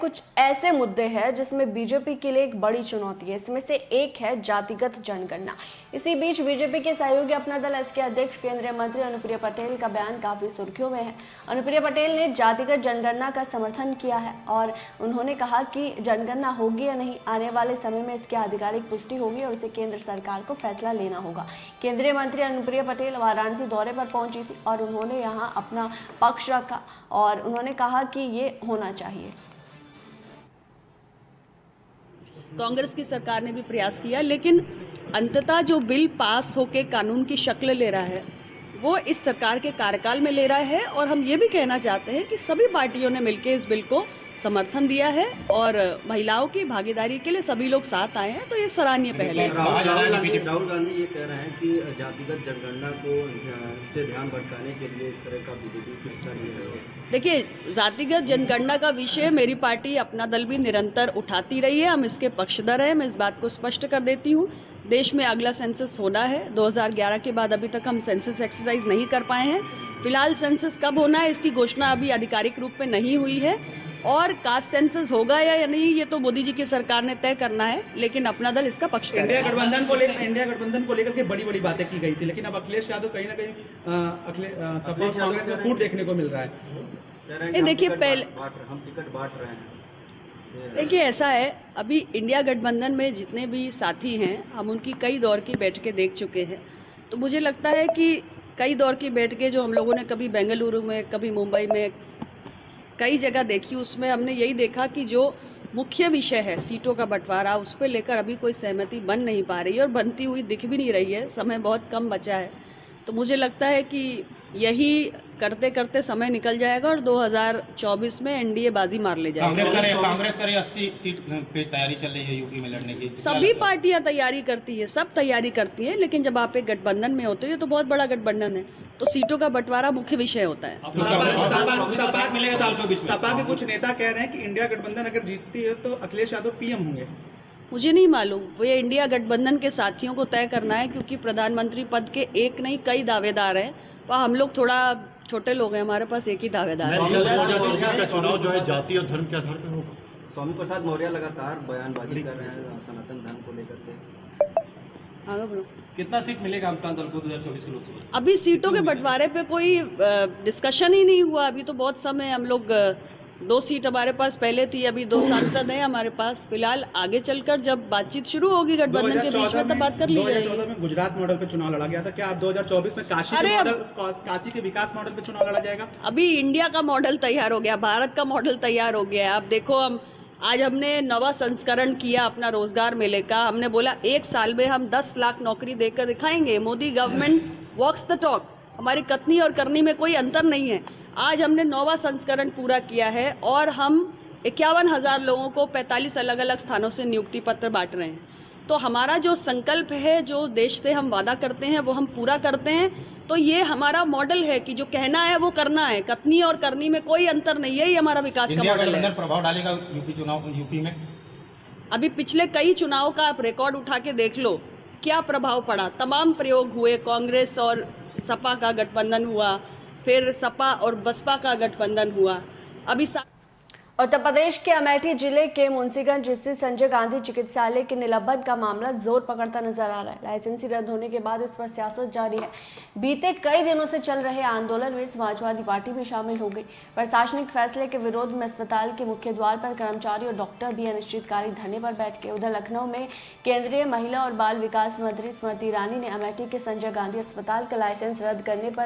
कुछ ऐसे मुद्दे हैं जिसमें बीजेपी के लिए एक बड़ी चुनौती है। इसमें से एक है जातिगत जनगणना। इसी बीच बीजेपी के सहयोगी अपना दल एस के अध्यक्ष केंद्रीय मंत्री अनुप्रिया पटेल का बयान काफी सुर्खियों में है। अनुप्रिया पटेल ने जातिगत जनगणना का समर्थन किया है और उन्होंने कहा कि जनगणना होगी या नहीं, आने वाले समय में इसकी आधिकारिक पुष्टि होगी और इसे केंद्र सरकार को फैसला लेना होगा। केंद्रीय मंत्री अनुप्रिया पटेल वाराणसी दौरे पर पहुंची थी और उन्होंने यहाँ अपना पक्ष रखा और उन्होंने कहा कि ये होना चाहिए। कांग्रेस की सरकार ने भी प्रयास किया, लेकिन अंततः जो बिल पास होके कानून की शक्ल ले रहा है वो इस सरकार के कार्यकाल में ले रहा है। और हम ये भी कहना चाहते हैं कि सभी पार्टियों ने मिलकर इस बिल को समर्थन दिया है और महिलाओं की भागीदारी के लिए सभी लोग साथ आए हैं, तो ये सराहनीय पहल है। राहुल गांधी ये कह रहे हैं कि जातिगत जनगणना को से ध्यान भटकाने के लिए इस तरह का बीजेपी फैसला लिया है। देखिए, जातिगत जनगणना का विषय मेरी पार्टी अपना दल भी निरंतर उठाती रही है। हम इसके पक्षधर हैं। मैं इस बात को स्पष्ट कर देती हूँ, देश में अगला सेंसस होना है। 2011 के बाद अभी तक हम सेंसस एक्सरसाइज नहीं कर पाए हैं। फिलहाल सेंसस कब होना है इसकी घोषणा अभी आधिकारिक रूप में नहीं हुई है और कास्ट सेंसस होगा या नहीं ये तो मोदी जी की सरकार ने तय करना है, लेकिन अपना दल इसका पक्षधर है। इंडिया गठबंधन को लेकर के बड़ी बातें की गई थी, लेकिन अब अखिलेश यादव कहीं ना कहीं सपा कांग्रेस में फूट देखने को मिल रहा है। देखिए, पहले हम टिकट बांट रहे हैं। देखिए, ऐसा है, अभी इंडिया गठबंधन में जितने भी साथी हैं हम उनकी कई दौर की बैठकें देख चुके हैं। तो मुझे लगता है कि कई दौर की बैठकें जो हम लोगों ने कभी बेंगलुरु में, कभी मुंबई में, कई जगह देखी, उसमें हमने यही देखा कि जो मुख्य विषय है सीटों का बंटवारा, उस पर लेकर अभी कोई सहमति बन नहीं पा रही है और बनती हुई दिख भी नहीं रही है। समय बहुत कम बचा है, तो मुझे लगता है कि यही करते करते समय निकल जाएगा और 2024 में एनडीए बाजी मार ले जाएगी। कांग्रेस करे 80 सीट पे तैयारी चल रही है यूपी में लड़ने की। सभी पार्टियां तैयारी करती है, सब तैयारी करती है, लेकिन जब आप एक गठबंधन में होते हो तो बहुत बड़ा गठबंधन है, तो सीटों का बंटवारा मुख्य विषय होता है। सपा के कुछ नेता कह रहे हैं कि इंडिया गठबंधन अगर जीतती है तो अखिलेश यादव पीएम होंगे। मुझे नहीं मालूम, वो ये इंडिया गठबंधन के साथियों को तय करना है, क्योंकि प्रधानमंत्री पद के एक नहीं कई दावेदार हैं। वह हम लोग थोड़ा छोटे लोग हैं, हमारे पास एक ही दावेदार है। 2024 का चुनाव जो है जाति और धर्म के आधार पर होगा। स्वामी प्रसाद मौर्य लगातार बयानबाजी कर रहे हैं सनातन धर्म को लेकर के। हाँ, बोलो। कितना सीट मिलेगा अपना दल को 2024 लोकसभा? अभी सीटों के बंटवारे पे कोई डिस्कशन ही नहीं हुआ। अभी तो बहुत समय, हम लोग 2 सीट हमारे पास पहले थी, अभी 2 सांसद हैं हमारे पास। फिलहाल आगे चलकर जब बातचीत शुरू होगी गठबंधन के बीच में तब बात कर ली जाएगी। 2014 में गुजरात मॉडल पे चुनाव लड़ा गया था, क्या आप 2024 में काशी के विकास मॉडल पे चुनाव लड़ा जाएगा? अभी इंडिया का मॉडल तैयार हो गया, भारत का मॉडल तैयार हो गया है। अब देखो, आज हमने नवा संस्करण किया अपना रोजगार मेले का। हमने बोला 1 साल में हम 10 लाख नौकरी देकर दिखाएंगे। Modi government walks the talk. हमारी कथनी और करनी में कोई अंतर नहीं है। आज हमने 9वां संस्करण पूरा किया है और हम 51,000 लोगों को 45 अलग अलग स्थानों से नियुक्ति पत्र बांट रहे हैं। तो हमारा जो संकल्प है, जो देश से हम वादा करते हैं, वो हम पूरा करते हैं। तो ये हमारा मॉडल है कि जो कहना है वो करना है। कथनी और करनी में कोई अंतर नहीं है, ये हमारा विकास का मॉडल है। प्रभाव डालेगा यूपी में? अभी पिछले कई चुनाव का आप रिकॉर्ड उठा के देख लो, क्या प्रभाव पड़ा। तमाम प्रयोग हुए, कांग्रेस और सपा का गठबंधन हुआ, फिर सपा और बसपा का गठबंधन हुआ। अभी उत्तर प्रदेश के अमेठी जिले के मुंशीगंज स्थित संजय गांधी चिकित्सालय के निलंबन का मामला जोर पकड़ता नजर आ रहा है। लाइसेंसी रद्द होने के बाद इस पर सियासत जारी है। बीते कई दिनों से चल रहे आंदोलन में समाजवादी पार्टी भी शामिल हो गई। प्रशासनिक फैसले के विरोध में अस्पताल के मुख्य द्वार पर कर्मचारी और डॉक्टर भी अनिश्चितकालीन धरने पर बैठ गए। उधर लखनऊ में केंद्रीय महिला और बाल विकास मंत्री स्मृति ईरानी ने अमेठी के संजय गांधी अस्पताल का लाइसेंस रद्द करने पर